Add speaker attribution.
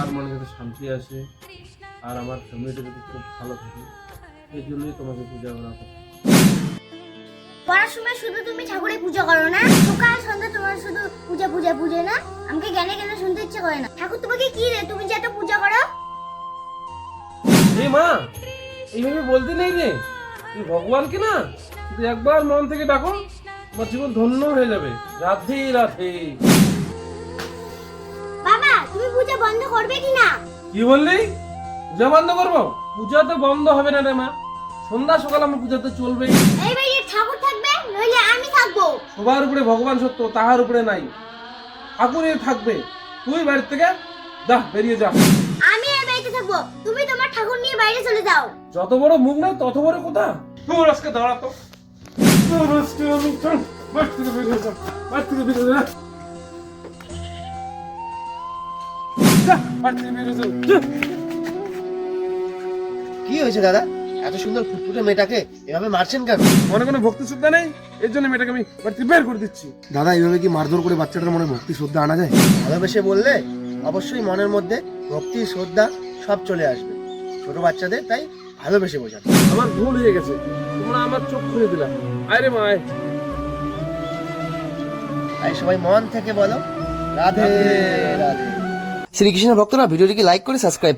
Speaker 1: আমার মনে যাতে শান্তি আসে আর আমার ফ্যামিলিটা যাতে খুব ভালো থাকে, এই জন্যই তোমাকে পূজা করা হবে।
Speaker 2: পড়ার সময় শুধু তুমি ঠাকুরের পূজা করো না, সকাল সন্ধ্যা তোমার শুধু পূজা পূজা পূজা না, আমাকে জ্ঞানে জ্ঞানে শুনতে ইচ্ছে করে না। ঠাকুর তোমাকে কি রে, তুমি যে এত পূজা করো?
Speaker 1: এই মা, এইভাবে বলতে নেই রে, তুই ভগবানকে না শুধু একবার মন থেকে ডাকো, তোমার জীবন ধন্য হয়ে যাবে। রাধে রাধে।
Speaker 2: বাবা, তুমি পূজা বন্ধ করবে কি না?
Speaker 1: কি বললি? পূজা বন্ধ করবো? পূজা তো বন্ধ হবে না রে মা, সন্ধ্যা সকাল আমার পূজা তো চলবেই।
Speaker 2: এই বাড়িতে ঠাকুর থাকবে, নইলে আমি থাকবো।
Speaker 1: সবার উপরে ভগবান সত্য, তাহার উপরে নাই। ঠাকুরই থাকবে। তুই বাড়ি থেকে যা, বেরিয়ে যা।
Speaker 2: আমি এই বাড়িতে থাকবো, তুমি তোমার ঠাকুর নিয়ে বাইরে চলে যাও।
Speaker 1: যত বড় মুখ নাই তত বড় কথা। তোর আজকে দাঁড়াতো, তোর আজকে আমি চল বাড়ি থেকে বেরিয়ে যা, বাড়ি থেকে বেরিয়ে যা, যা, বাড়ি থেকে বেরিয়ে যা, যা।
Speaker 3: কি হয়েছে দাদা, এত সুন্দর ফুটফুটে মেয়েটাকে এভাবে মারছেন কেন?
Speaker 1: মনে কোনো ভক্তি শ্রদ্ধা নেই, এর জন্য মেয়েটাকে আমি বাড়ি থেকে বের করে দিচ্ছি।
Speaker 3: দাদা, এইভাবে কি মারধর করে বাচ্চাটার মনে ভক্তি শ্রদ্ধা আনা যায়? ভালোবেসে বললে অবশ্যই মনের মধ্যে ভক্তি শ্রদ্ধা সব চলে আসবে। ছোট বাচ্চাদের তাই ভালোবেসে বোঝান।
Speaker 1: আমার ভুল হয়ে গেছে, তোমরা আমার চোখ খুলে দিলা। আরে মা, আয়।
Speaker 3: তাই সবাই মন থেকে বলো রাধে রাধে। শ্রীকৃষ্ণ ভক্তরা ভিডিওটিকে লাইক করে সাবস্ক্রাইব